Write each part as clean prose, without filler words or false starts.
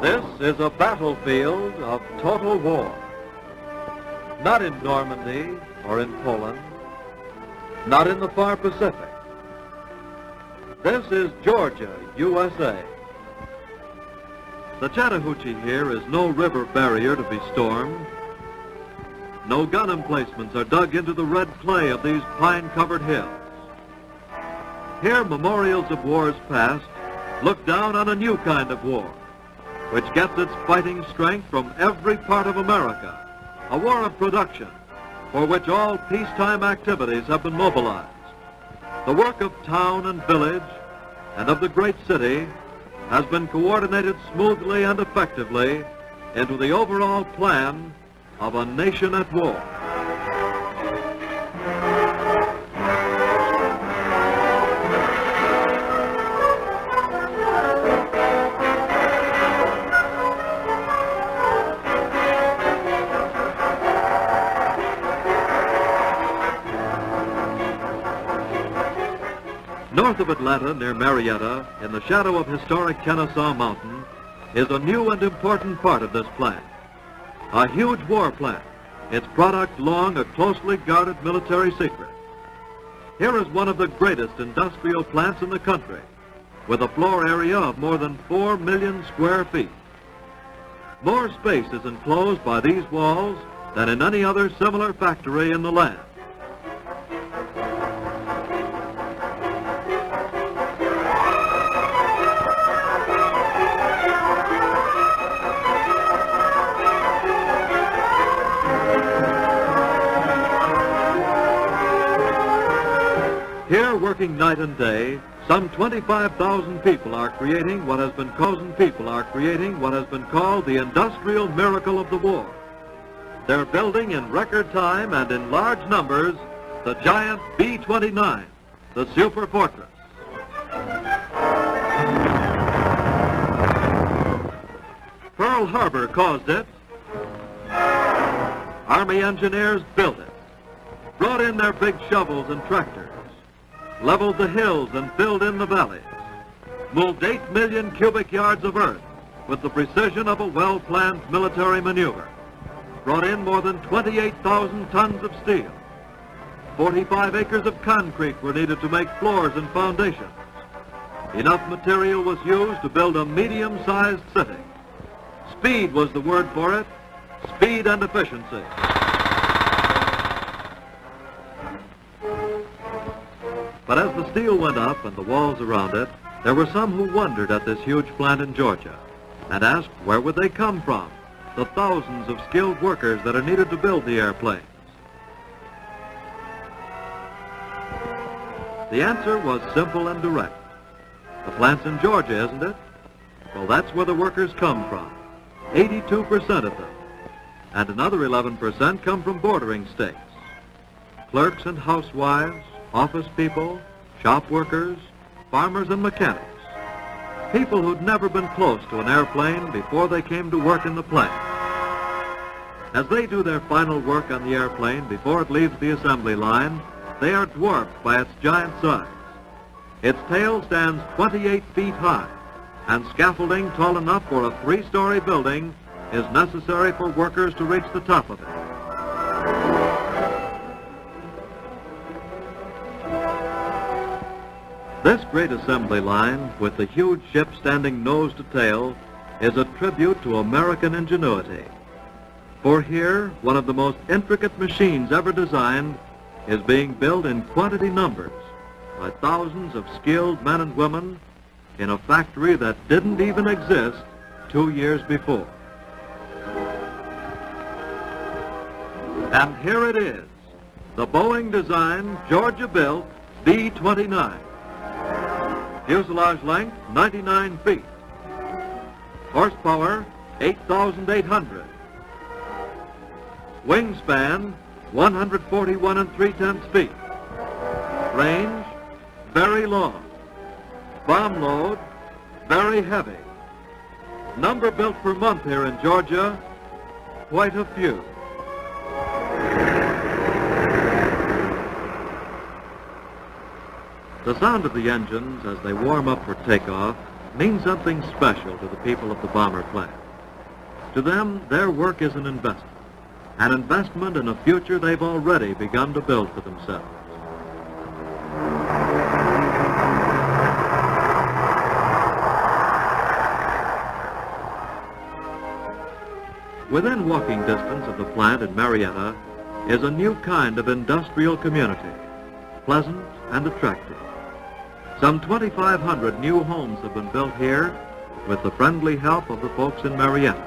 This is a battlefield of total war. Not in Normandy or in Poland, not in the far Pacific. This is Georgia, USA. The Chattahoochee here is no river barrier to be stormed. No gun emplacements are dug into the red clay of these pine-covered hills. Here, memorials of wars past look down on a new kind of war, which gets its fighting strength from every part of America, a war of production for which all peacetime activities have been mobilized. The work of town and village and of the great city has been coordinated smoothly and effectively into the overall plan of a nation at war. North of Atlanta, near Marietta, in the shadow of historic Kennesaw Mountain, is a new and important part of this plant. A huge war plant, its product long a closely guarded military secret. Here is one of the greatest industrial plants in the country, with a floor area of more than 4 million square feet. More space is enclosed by these walls than in any other similar factory in the land. Here, working night and day, some 25,000 people are creating what has been called the industrial miracle of the war. They're building in record time and in large numbers the giant B-29, the super fortress. Pearl Harbor caused it. Army engineers built it, brought in their big shovels and tractors, leveled the hills and filled in the valleys, moved 8 million cubic yards of earth with the precision of a well-planned military maneuver, brought in more than 28,000 tons of steel. 45 acres of concrete were needed to make floors and foundations. Enough material was used to build a medium-sized city. Speed was the word for it, speed and efficiency. But as the steel went up and the walls around it, there were some who wondered at this huge plant in Georgia and asked where would they come from, the thousands of skilled workers that are needed to build the airplanes. The answer was simple and direct. The plant's in Georgia, isn't it? Well, that's where the workers come from, 82% of them. And another 11% come from bordering states. Clerks and housewives, office people, shop workers, farmers and mechanics. People who'd never been close to an airplane before they came to work in the plant. As they do their final work on the airplane before it leaves the assembly line, they are dwarfed by its giant size. Its tail stands 28 feet high, and scaffolding tall enough for a 3-story building is necessary for workers to reach the top of it. This great assembly line, with the huge ship standing nose to tail, is a tribute to American ingenuity. For here, one of the most intricate machines ever designed is being built in quantity numbers by thousands of skilled men and women in a factory that didn't even exist 2 years before. And here it is, the Boeing-designed, Georgia-built B-29. Fuselage length, 99 feet. Horsepower, 8,800. Wingspan, 141 3/10 feet. Range, very long. Bomb load, very heavy. Number built per month here in Georgia, quite a few. The sound of the engines as they warm up for takeoff mean something special to the people of the bomber plant. To them, their work is an investment in a future they've already begun to build for themselves. Within walking distance of the plant in Marietta is a new kind of industrial community, pleasant and attractive. Some 2,500 new homes have been built here with the friendly help of the folks in Marietta.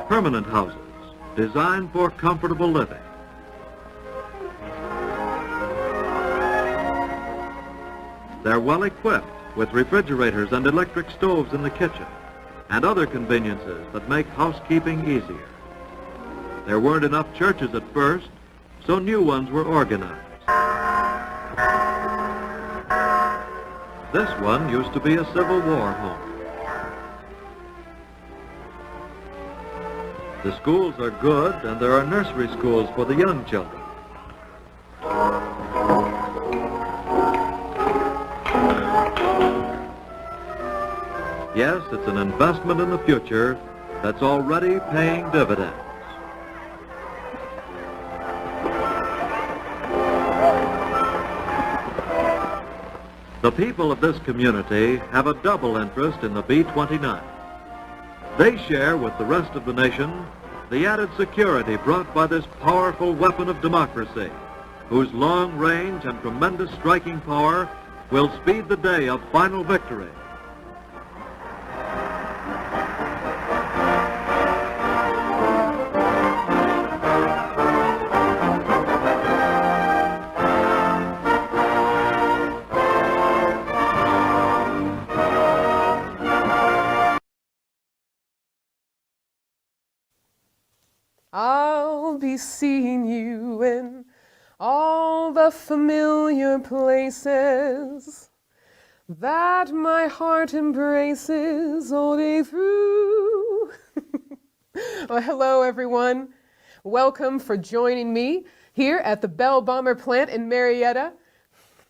Permanent houses designed for comfortable living. They're well equipped with refrigerators and electric stoves in the kitchen and other conveniences that make housekeeping easier. There weren't enough churches at first, so new ones were organized. This one used to be a Civil War home. The schools are good, and there are nursery schools for the young children. Yes, it's an investment in the future that's already paying dividends. The people of this community have a double interest in the B-29. They share with the rest of the nation the added security brought by this powerful weapon of democracy, whose long range and tremendous striking power will speed the day of final victory. I'll be seeing you in all the familiar places that my heart embraces all day through. Well, hello, everyone. Welcome for joining me here at the Bell Bomber plant in Marietta.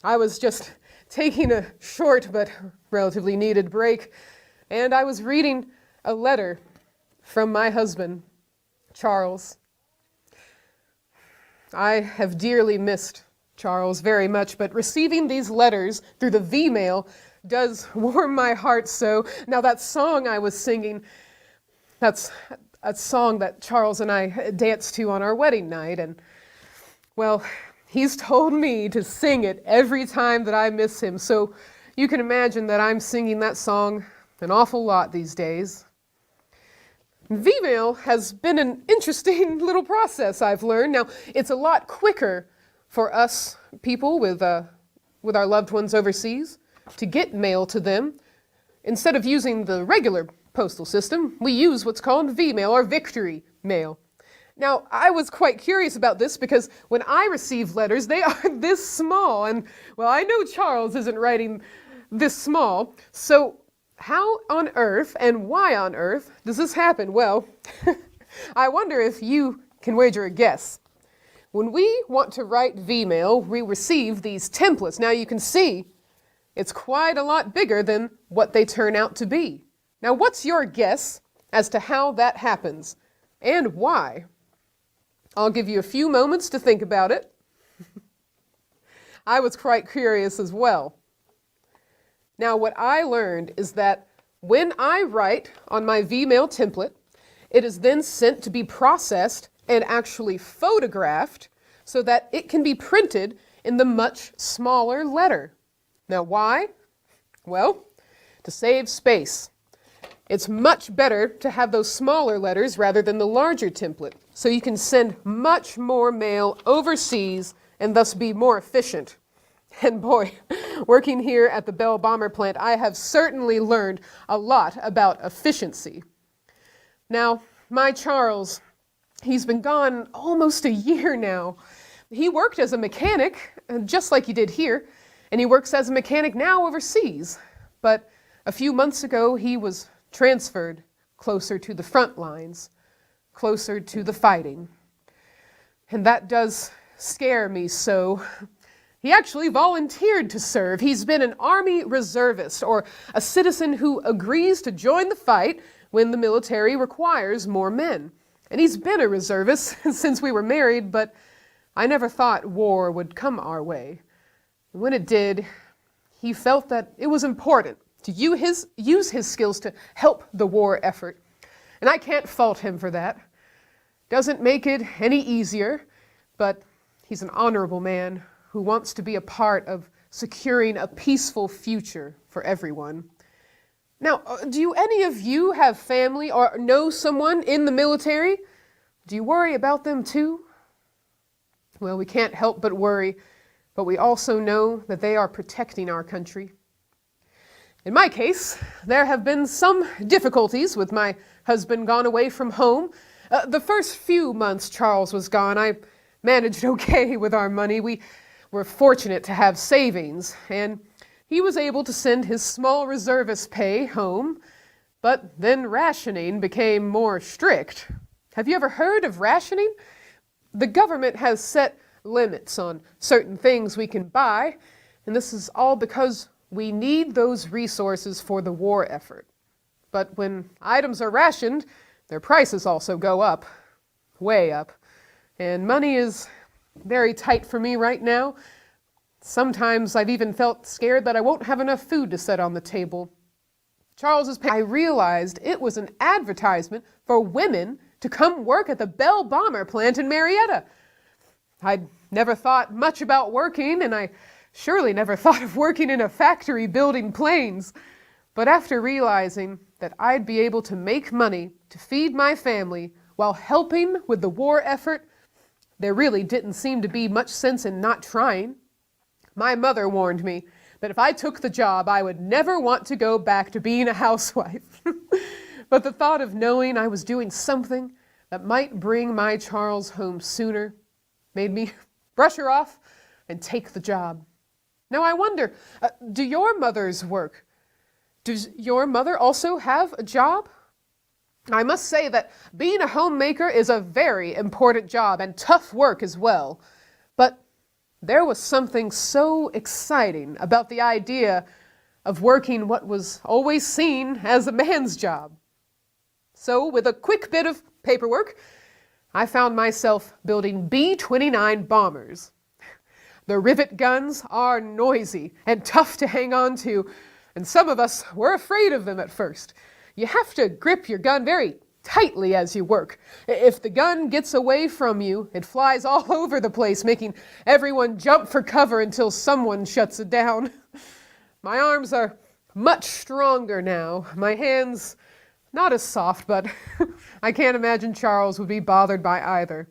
I was just taking a short but relatively needed break, and I was reading a letter from my husband, Charles. I have dearly missed Charles very much, but receiving these letters through the V-mail does warm my heart so. Now that song I was singing, that's a song that Charles and I danced to on our wedding night, and well, he's told me to sing it every time that I miss him, so you can imagine that I'm singing that song an awful lot these days. V-mail has been an interesting little process, I've learned. Now, it's a lot quicker for us people with our loved ones overseas to get mail to them. Instead of using the regular postal system, we use what's called V-mail or Victory Mail. Now, I was quite curious about this because when I receive letters, they are this small, and well, I know Charles isn't writing this small, so how on earth and why on earth does this happen? Well, I wonder if you can wager a guess. When we want to write V-mail, we receive these templates. Now you can see it's quite a lot bigger than what they turn out to be. Now what's your guess as to how that happens and why? I'll give you a few moments to think about it. I was quite curious as well. Now, what I learned is that when I write on my V-mail template, it is then sent to be processed and actually photographed so that it can be printed in the much smaller letter. Now, why? Well, to save space. It's much better to have those smaller letters rather than the larger template, so you can send much more mail overseas and thus be more efficient. And boy, working here at the Bell Bomber plant, I have certainly learned a lot about efficiency. Now, my Charles, he's been gone almost a year now. He worked as a mechanic, just like he did here, and he works as a mechanic now overseas. But a few months ago, he was transferred closer to the front lines, closer to the fighting. And that does scare me so. He actually volunteered to serve. He's been an Army reservist, or a citizen who agrees to join the fight when the military requires more men. And he's been a reservist since we were married, but I never thought war would come our way. When it did, he felt that it was important to use his skills to help the war effort. And I can't fault him for that. Doesn't make it any easier, but he's an honorable man who wants to be a part of securing a peaceful future for everyone. Now, do any of you have family or know someone in the military? Do you worry about them too? Well, we can't help but worry, but we also know that they are protecting our country. In my case, there have been some difficulties with my husband gone away from home. The first few months Charles was gone, I managed okay with our money. We were fortunate to have savings, and he was able to send his small reservist pay home. But then rationing became more strict. Have you ever heard of rationing? The government has set limits on certain things we can buy, and this is all because we need those resources for the war effort. But when items are rationed, their prices also go up, way up. And money is very tight for me right now. Sometimes I've even felt scared that I won't have enough food to set on the table. I realized it was an advertisement for women to come work at the Bell Bomber plant in Marietta. I'd never thought much about working, and I surely never thought of working in a factory building planes. But after realizing that I'd be able to make money to feed my family while helping with the war effort, there really didn't seem to be much sense in not trying. My mother warned me that if I took the job, I would never want to go back to being a housewife. But the thought of knowing I was doing something that might bring my Charles home sooner made me brush her off and take the job. Now I wonder, do your mothers work? Does your mother also have a job? I must say that being a homemaker is a very important job and tough work as well. But there was something so exciting about the idea of working what was always seen as a man's job. So with a quick bit of paperwork, I found myself building B-29 bombers. The rivet guns are noisy and tough to hang on to, and some of us were afraid of them at first. You have to grip your gun very tightly as you work. If the gun gets away from you, it flies all over the place, making everyone jump for cover until someone shuts it down. My arms are much stronger now. My hands, not as soft, but I can't imagine Charles would be bothered by either.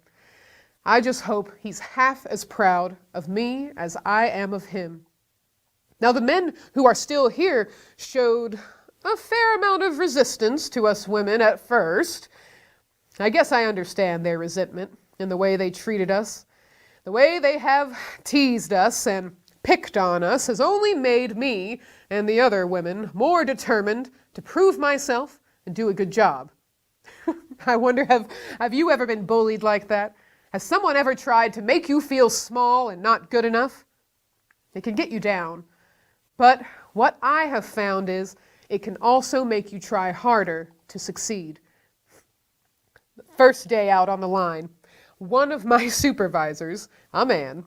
I just hope he's half as proud of me as I am of him. Now, the men who are still here showed a fair amount of resistance to us women at first. I guess I understand their resentment in the way they treated us. The way they have teased us and picked on us has only made me and the other women more determined to prove myself and do a good job. I wonder, have you ever been bullied like that? Has someone ever tried to make you feel small and not good enough? It can get you down. But what I have found is it can also make you try harder to succeed. The first day out on the line, one of my supervisors, a man,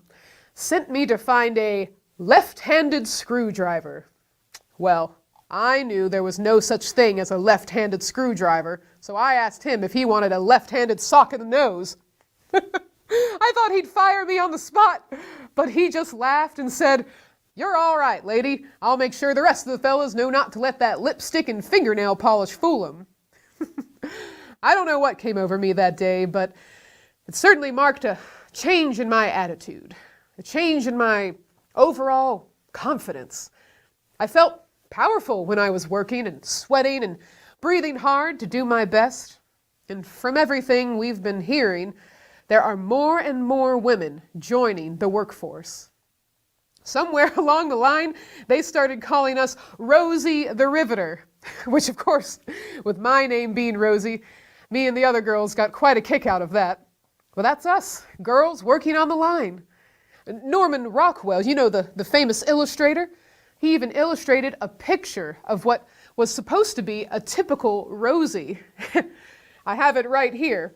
sent me to find a left-handed screwdriver. Well, I knew there was no such thing as a left-handed screwdriver, so I asked him if he wanted a left-handed sock in the nose. I thought he'd fire me on the spot, but he just laughed and said, "You're all right, lady. I'll make sure the rest of the fellas know not to let that lipstick and fingernail polish fool 'em." I don't know what came over me that day, but it certainly marked a change in my attitude, a change in my overall confidence. I felt powerful when I was working and sweating and breathing hard to do my best. And from everything we've been hearing, there are more and more women joining the workforce. Somewhere along the line, they started calling us Rosie the Riveter, which of course, with my name being Rosie, me and the other girls got quite a kick out of that. Well, that's us, girls working on the line. Norman Rockwell, you know, the famous illustrator, he even illustrated a picture of what was supposed to be a typical Rosie. I have it right here.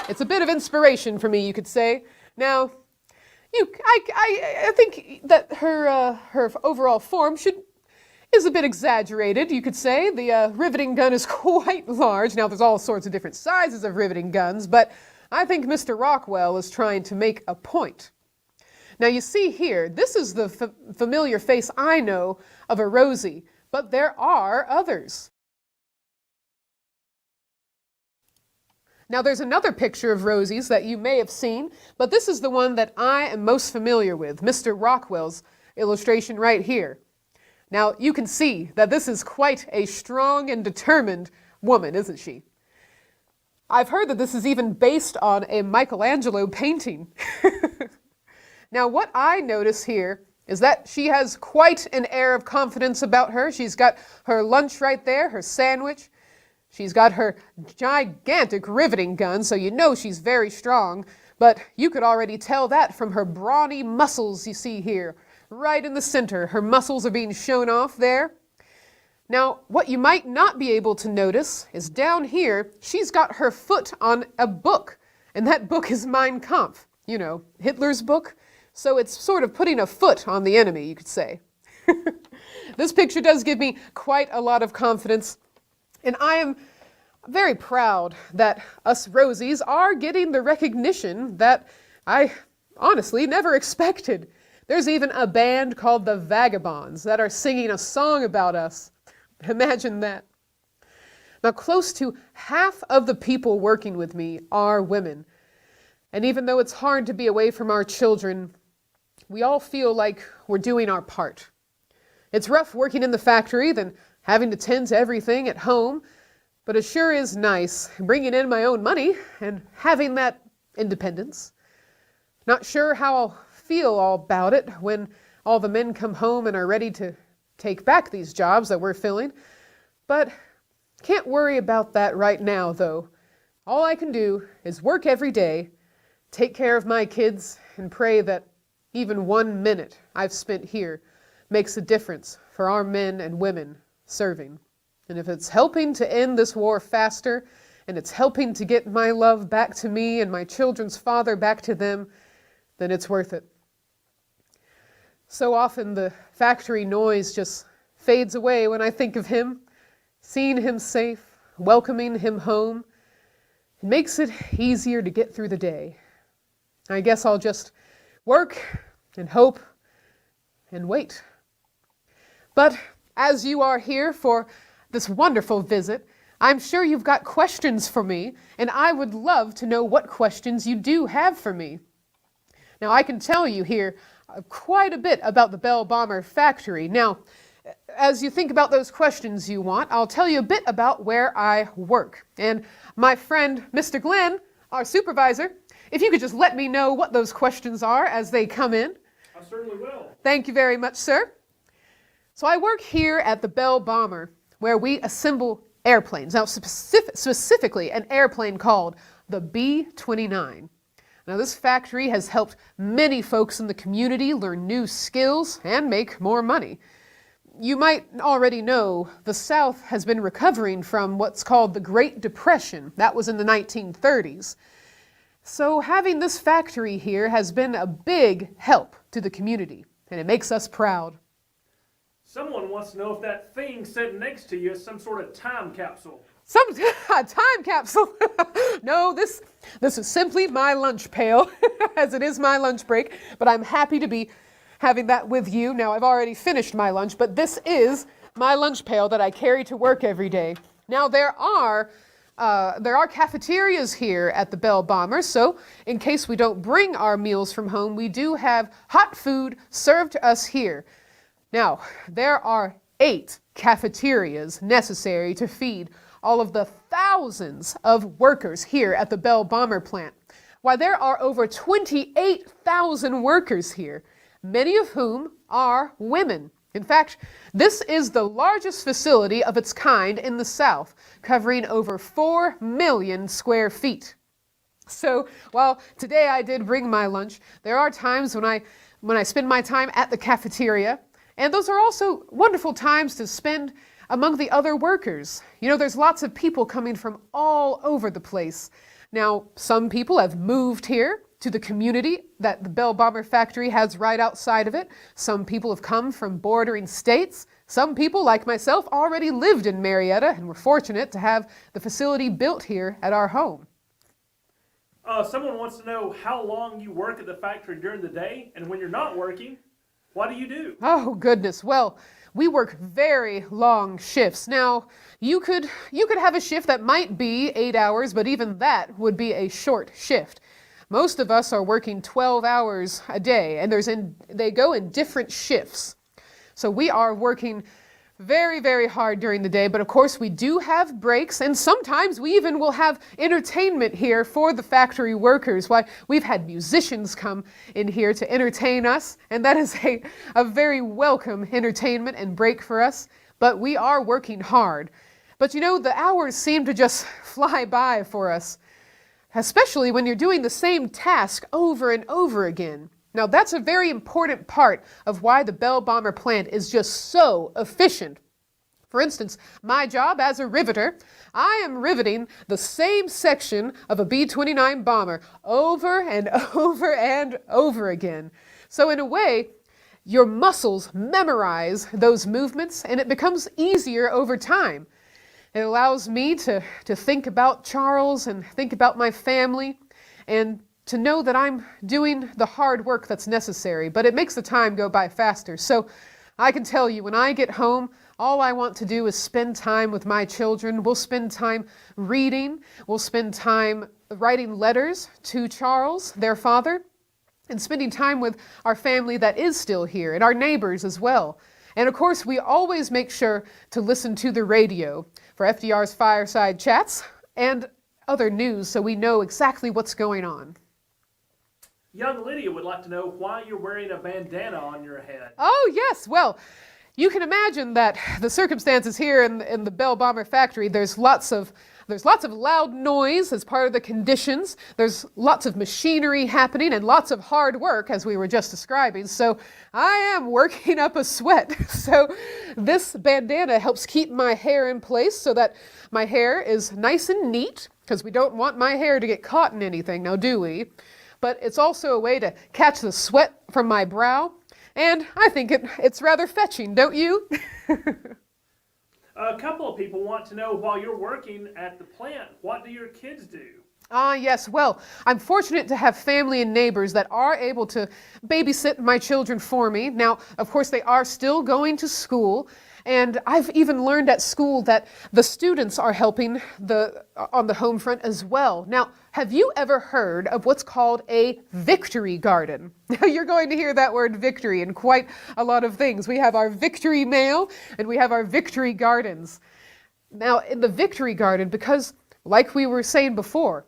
It's a bit of inspiration for me, you could say. Now, I think that her overall form is a bit exaggerated, you could say. The riveting gun is quite large. Now, there's all sorts of different sizes of riveting guns, but I think Mr. Rockwell is trying to make a point. Now, you see here, this is the familiar face I know of a Rosie, but there are others. Now, there's another picture of Rosies that you may have seen, but this is the one that I am most familiar with, Mr. Rockwell's illustration right here. Now, you can see that this is quite a strong and determined woman, isn't she? I've heard that this is even based on a Michelangelo painting. Now, what I notice here is that she has quite an air of confidence about her. She's got her lunch right there, her sandwich. She's got her gigantic riveting gun, so you know she's very strong, but you could already tell that from her brawny muscles you see here. Right in the center, her muscles are being shown off there. Now, what you might not be able to notice is down here, she's got her foot on a book, and that book is Mein Kampf, you know, Hitler's book. So it's sort of putting a foot on the enemy, you could say. This picture does give me quite a lot of confidence, and I am very proud that us Rosies are getting the recognition that I honestly never expected. There's even a band called the Vagabonds that are singing a song about us. Imagine that. Now, close to half of the people working with me are women. And even though it's hard to be away from our children, we all feel like we're doing our part. It's rough working in the factory than having to tend to everything at home, but it sure is nice bringing in my own money and having that independence. Not sure how I'll feel all about it when all the men come home and are ready to take back these jobs that we're filling, but can't worry about that right now, though. All I can do is work every day, take care of my kids, and pray that even 1 minute I've spent here makes a difference for our men and women serving. And if it's helping to end this war faster, and it's helping to get my love back to me and my children's father back to them, then it's worth it. So often the factory noise just fades away when I think of him, seeing him safe, welcoming him home. It makes it easier to get through the day. I guess I'll just work and hope and wait. But as you are here for this wonderful visit, I'm sure you've got questions for me, and I would love to know what questions you do have for me. Now, I can tell you here quite a bit about the Bell Bomber factory. Now, as you think about those questions you want, I'll tell you a bit about where I work. And my friend, Mr. Glenn, our supervisor, if you could just let me know what those questions are as they come in. I certainly will. Thank you very much, sir. So I work here at the Bell Bomber, where we assemble airplanes. Now, specifically an airplane called the B-29. Now, this factory has helped many folks in the community learn new skills and make more money. You might already know the South has been recovering from what's called the Great Depression. That was in the 1930s. So having this factory here has been a big help to the community, and it makes us proud. Someone wants to know if that thing sitting next to you is some sort of time capsule. Some time capsule? No, this is simply my lunch pail, as it is my lunch break, but I'm happy to be having that with you. Now, I've already finished my lunch, but this is my lunch pail that I carry to work every day. Now, there are cafeterias here at the Bell Bomber, so in case we don't bring our meals from home, we do have hot food served to us here. Now, there are 8 cafeterias necessary to feed all of the thousands of workers here at the Bell Bomber plant. Why, there are over 28,000 workers here, many of whom are women. In fact, this is the largest facility of its kind in the South, covering over 4 million square feet. So while today I did bring my lunch, there are times when I spend my time at the cafeteria, and those are also wonderful times to spend among the other workers. You know, there's lots of people coming from all over the place. Now, some people have moved here to the community that the Bell Bomber factory has right outside of it. Some people have come from bordering states. Some people, like myself, already lived in Marietta and were fortunate to have the facility built here at our home. Someone wants to know how long you work at the factory during the day, and when you're not working, what do you do? Oh, goodness. Well, we work very long shifts. Now, you could have a shift that might be 8 hours, but even that would be a short shift. Most of us are working 12 hours a day, and they go in different shifts. So we are working very, very hard during the day, but of course we do have breaks, and sometimes we even will have entertainment here for the factory workers. Why, we've had musicians come in here to entertain us, and that is a very welcome entertainment and break for us, but we are working hard. But you know, the hours seem to just fly by for us, especially when you're doing the same task over and over again. Now, that's a very important part of why the Bell Bomber plant is just so efficient. For instance, my job as a riveter, I am riveting the same section of a B-29 bomber over and over and over again. So in a way, your muscles memorize those movements, and it becomes easier over time. It allows me to think about Charles and think about my family, and to know that I'm doing the hard work that's necessary, but it makes the time go by faster. So I can tell you, when I get home, all I want to do is spend time with my children. We'll spend time reading. We'll spend time writing letters to Charles, their father, and spending time with our family that is still here, and our neighbors as well. And of course, we always make sure to listen to the radio for FDR's Fireside Chats and other news, so we know exactly what's going on. Young Lydia would like to know why you're wearing a bandana on your head. Oh, yes. Well, you can imagine that the circumstances here in the Bell Bomber factory, there's lots of loud noise as part of the conditions. There's lots of machinery happening and lots of hard work, as we were just describing. So I am working up a sweat. So this bandana helps keep my hair in place so that my hair is nice and neat, because we don't want my hair to get caught in anything, now do we? But it's also a way to catch the sweat from my brow, and I think it's rather fetching, don't you? A couple of people want to know, while you're working at the plant, what do your kids do? Yes. Well, I'm fortunate to have family and neighbors that are able to babysit my children for me. Now, of course, they are still going to school, and I've even learned at school that the students are helping on the home front as well. Now, have you ever heard of what's called a victory garden? Now, you're going to hear that word victory in quite a lot of things. We have our victory mail, and we have our victory gardens. Now, in the victory garden, because like we were saying before,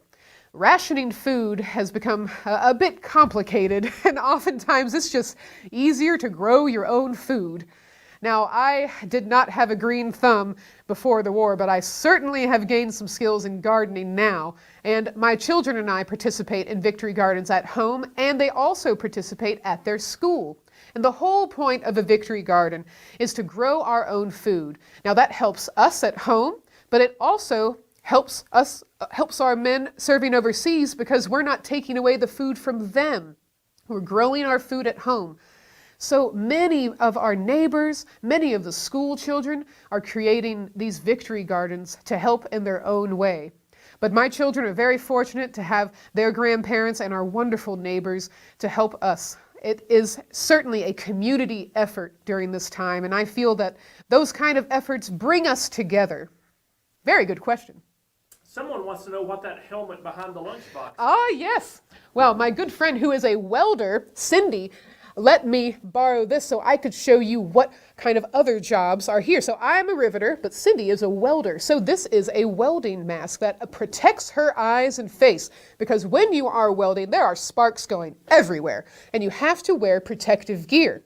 rationing food has become a bit complicated, and oftentimes it's just easier to grow your own food. Now, I did not have a green thumb before the war, but I certainly have gained some skills in gardening now. And my children and I participate in victory gardens at home, and they also participate at their school. And the whole point of a victory garden is to grow our own food. Now, that helps us at home, but it also helps our men serving overseas, because we're not taking away the food from them. We're growing our food at home. So many of our neighbors, many of the school children are creating these victory gardens to help in their own way. But my children are very fortunate to have their grandparents and our wonderful neighbors to help us. It is certainly a community effort during this time, and I feel that those kind of efforts bring us together. Very good question. Someone wants to know what that helmet behind the lunchbox is. Ah, yes. Well, my good friend who is a welder, Cindy, let me borrow this so I could show you what kind of other jobs are here. So I'm a riveter, but Cindy is a welder. So this is a welding mask that protects her eyes and face, because when you are welding, there are sparks going everywhere, and you have to wear protective gear.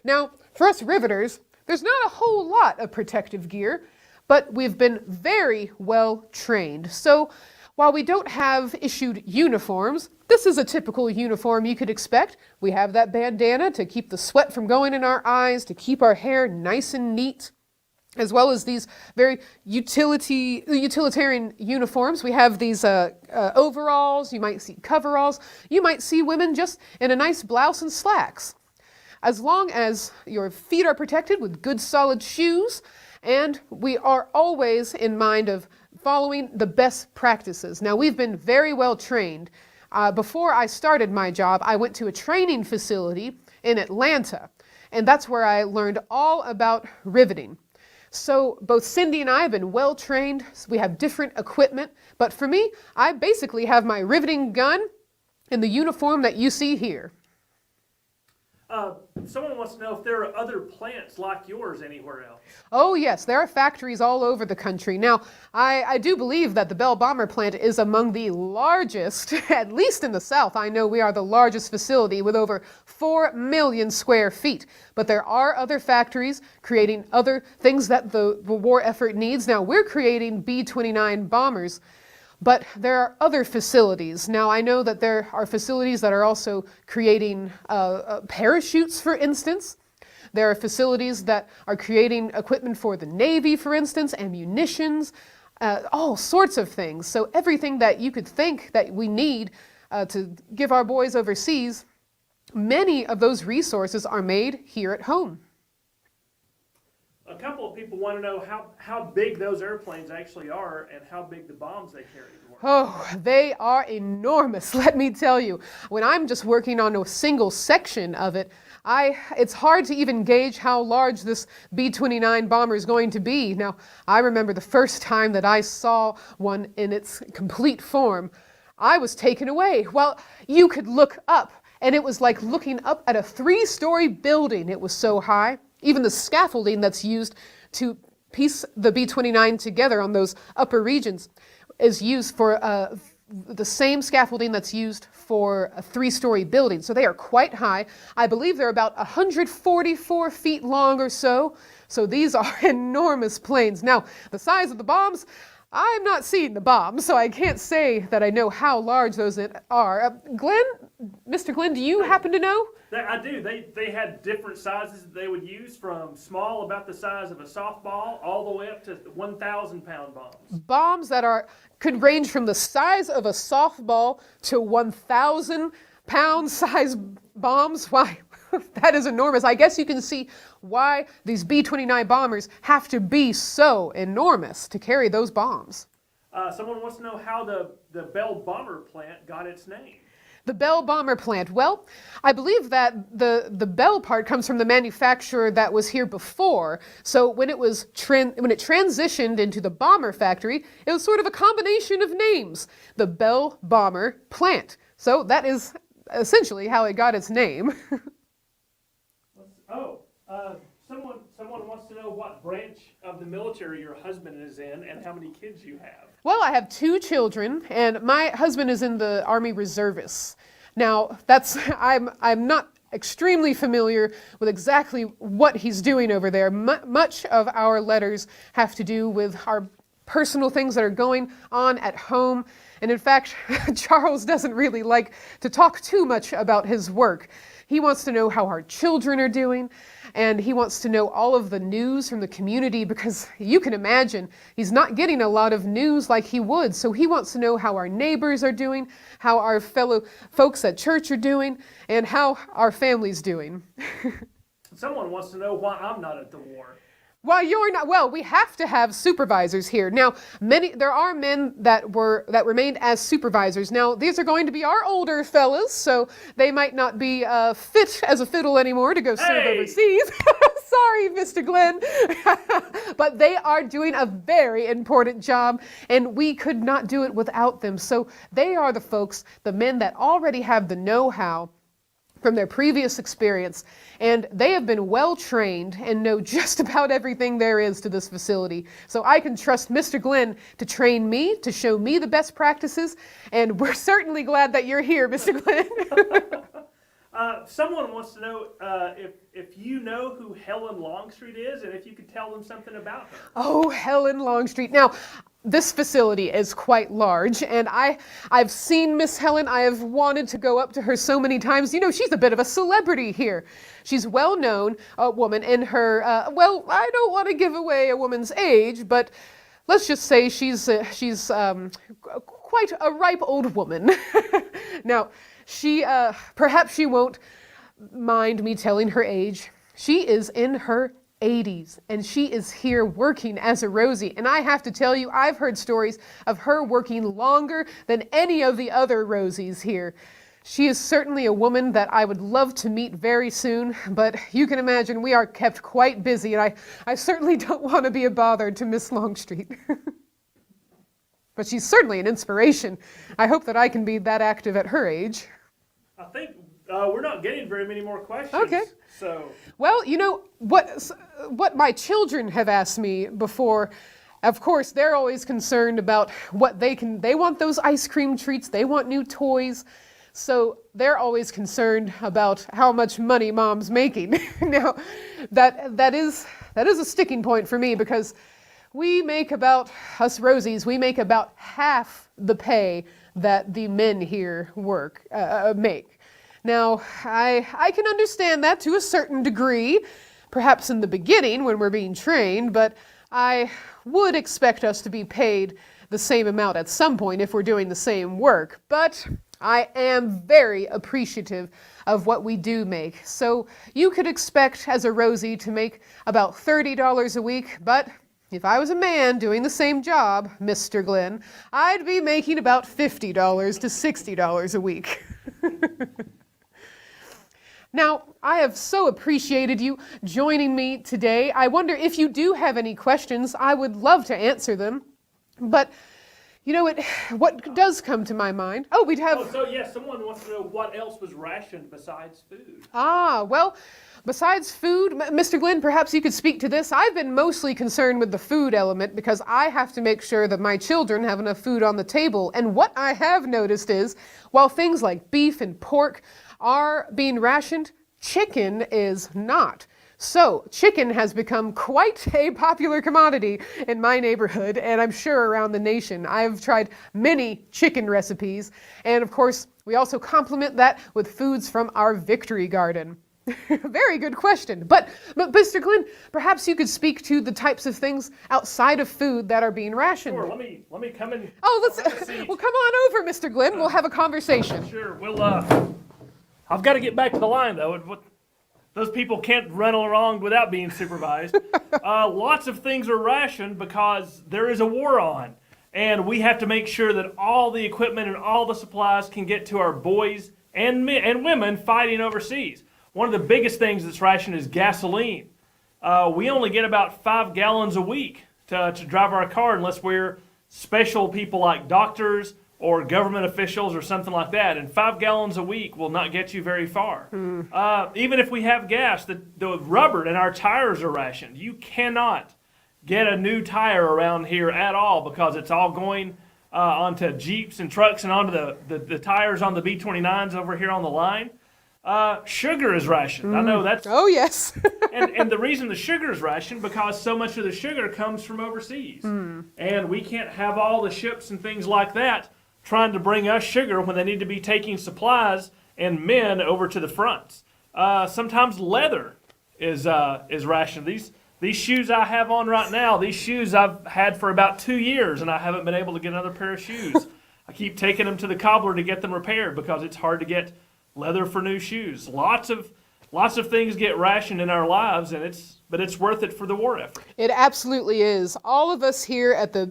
Now, for us riveters, there's not a whole lot of protective gear, but we've been very well trained. So While we don't have issued uniforms, this is a typical uniform you could expect. We have that bandana to keep the sweat from going in our eyes, to keep our hair nice and neat, as well as these very utilitarian uniforms. We have these overalls, you might see coveralls, you might see women just in a nice blouse and slacks. As long as your feet are protected with good solid shoes, and we are always in mind of following the best practices. Now, we've been very well trained. Before I started my job, I went to a training facility in Atlanta, and that's where I learned all about riveting. So both Cindy and I have been well trained. We have different equipment, but for me, I basically have my riveting gun in the uniform that you see here. Someone wants to know if there are other plants like yours anywhere else. Oh yes, there are factories all over the country. Now, I do believe that the Bell Bomber plant is among the largest, at least in the South. I know we are the largest facility with over 4 million square feet. But there are other factories creating other things that the war effort needs. Now, we're creating B-29 bombers. But there are other facilities. Now, I know that there are facilities that are also creating parachutes, for instance. There are facilities that are creating equipment for the Navy, for instance, ammunitions, all sorts of things. So everything that you could think that we need to give our boys overseas, many of those resources are made here at home. A couple of people want to know how big those airplanes actually are and how big the bombs they carry were. Oh, they are enormous, let me tell you. When I'm just working on a single section of it, it's hard to even gauge how large this B-29 bomber is going to be. Now, I remember the first time that I saw one in its complete form, I was taken away. Well, you could look up, and it was like looking up at a 3-story building. It was so high. Even the scaffolding that's used to piece the B-29 together on those upper regions is used for the same scaffolding that's used for a 3-story building. So they are quite high. I believe they're about 144 feet long or so. So these are enormous planes. Now, the size of the bombs, I'm not seeing the bombs, so I can't say that I know how large those are. Mr. Glenn, do you happen to know? I do. They had different sizes that they would use, from small, about the size of a softball, all the way up to 1,000-pound bombs. Bombs that could range from the size of a softball to 1,000-pound size bombs. Why? That is enormous. I guess you can see why these B-29 bombers have to be so enormous to carry those bombs. Someone wants to know how the Bell Bomber plant got its name. The Bell Bomber plant. Well, I believe that the Bell part comes from the manufacturer that was here before. So when it transitioned into the bomber factory, it was sort of a combination of names. The Bell Bomber plant. So that is essentially how it got its name. Someone wants to know what branch of the military your husband is in and how many kids you have. Well, I have 2 children, and my husband is in the Army Reservists. Now, I'm not extremely familiar with exactly what he's doing over there. Much of our letters have to do with our personal things that are going on at home. And in fact, Charles doesn't really like to talk too much about his work. He wants to know how our children are doing, and he wants to know all of the news from the community, because you can imagine he's not getting a lot of news like he would. So he wants to know how our neighbors are doing, how our fellow folks at church are doing, and how our family's doing. Someone wants to know why I'm not at the war. Well, you're not. Well, we have to have supervisors here. Now, there are men that remained as supervisors. Now, these are going to be our older fellas, so they might not be fit as a fiddle anymore to go serve overseas. Sorry, Mr. Glenn. But they are doing a very important job, and we could not do it without them. So they are the folks, the men that already have the know-how from their previous experience, and they have been well trained and know just about everything there is to this facility. So I can trust Mr. Glenn to train me, to show me the best practices, and we're certainly glad that you're here, Mr. Glenn. Someone wants to know if you know who Helen Longstreet is, and if you could tell them something about her. Oh, Helen Longstreet. Now, this facility is quite large, and I've seen Miss Helen. I have wanted to go up to her so many times. You know, she's a bit of a celebrity here. She's well-known, a woman in her, well, I don't want to give away a woman's age, but let's just say she's quite a ripe old woman. Now, perhaps she won't mind me telling her age. She is in her 80s, and she is here working as a Rosie. And I have to tell you, I've heard stories of her working longer than any of the other Rosies here. She is certainly a woman that I would love to meet very soon, but you can imagine we are kept quite busy, and I certainly don't want to be a bother to Miss Longstreet. But she's certainly an inspiration. I hope that I can be that active at her age. I think we're not getting very many more questions. Okay. So. Well, you know, what my children have asked me before, of course, they're always concerned about what they want those ice cream treats, they want new toys. So they're always concerned about how much money Mom's making. Now, that is a sticking point for me, because we make about, us Rosies, we make about half the pay that the men here make. Now, I can understand that to a certain degree, perhaps in the beginning when we're being trained, but I would expect us to be paid the same amount at some point if we're doing the same work. But I am very appreciative of what we do make. So you could expect as a Rosie to make about $30 a week, but if I was a man doing the same job, Mr. Glenn, I'd be making about $50 to $60 a week. Now, I have so appreciated you joining me today. I wonder if you do have any questions. I would love to answer them. But, you know, what does come to my mind? Oh, we'd have... Oh, so yes, someone wants to know what else was rationed besides food. Ah, well, besides food, Mr. Glenn, perhaps you could speak to this. I've been mostly concerned with the food element because I have to make sure that my children have enough food on the table. And what I have noticed is, while things like beef and pork are being rationed, chicken is not. So, chicken has become quite a popular commodity in my neighborhood, and I'm sure around the nation. I've tried many chicken recipes, and of course, we also complement that with foods from our victory garden. Very good question. But Mr. Glenn, perhaps you could speak to the types of things outside of food that are being rationed. Sure, let me come in. Oh, well, come on over, Mr. Glenn. We'll have a conversation. Sure, I've got to get back to the line, though. Those people can't run along without being supervised. Lots of things are rationed because there is a war on. And we have to make sure that all the equipment and all the supplies can get to our boys and women fighting overseas. One of the biggest things that's rationed is gasoline. We only get about 5 gallons a week to drive our car unless we're special people like doctors or government officials or something like that, and 5 gallons a week will not get you very far. Even if we have gas, the rubber in our tires are rationed. You cannot get a new tire around here at all because it's all going onto Jeeps and trucks and onto the tires on the B-29s over here on the line. Sugar is rationed. I know that's... Oh, yes. and the reason the sugar is rationed because so much of the sugar comes from overseas. And we can't have all the ships and things like that trying to bring us sugar when they need to be taking supplies and men over to the fronts. Sometimes leather is rationed. These shoes I have on right now, these shoes I've had for about 2 years, and I haven't been able to get another pair of shoes. I keep taking them to the cobbler to get them repaired because it's hard to get leather for new shoes. Lots of things get rationed in our lives, but it's worth it for the war effort. It absolutely is. All of us here at the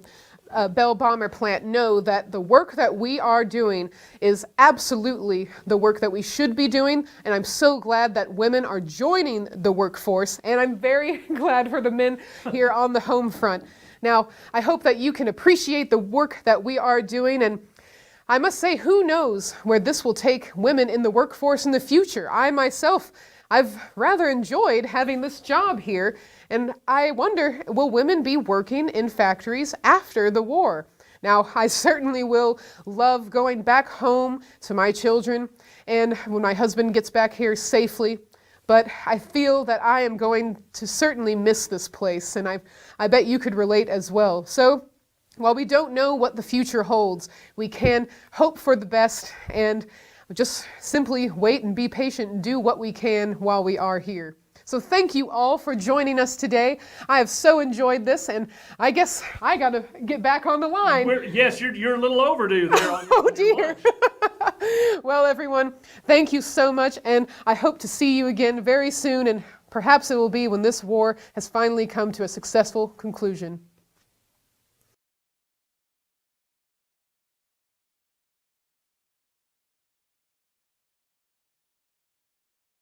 Bell Bomber plant know that the work that we are doing is absolutely the work that we should be doing, and I'm so glad that women are joining the workforce, and I'm very glad for the men here on the home front. Now, I hope that you can appreciate the work that we are doing, and I must say, who knows where this will take women in the workforce in the future. I myself, I've rather enjoyed having this job here, and I wonder, will women be working in factories after the war? Now, I certainly will love going back home to my children and when my husband gets back here safely, but I feel that I am going to certainly miss this place, and I bet you could relate as well. So While we don't know what the future holds, we can hope for the best and just simply wait and be patient and do what we can while we are here. So thank you all for joining us today. I have so enjoyed this, and I guess I got to get back on the line. Yes, you're a little overdue there. Oh dear. Well, everyone, thank you so much, and I hope to see you again very soon, and perhaps it will be when this war has finally come to a successful conclusion.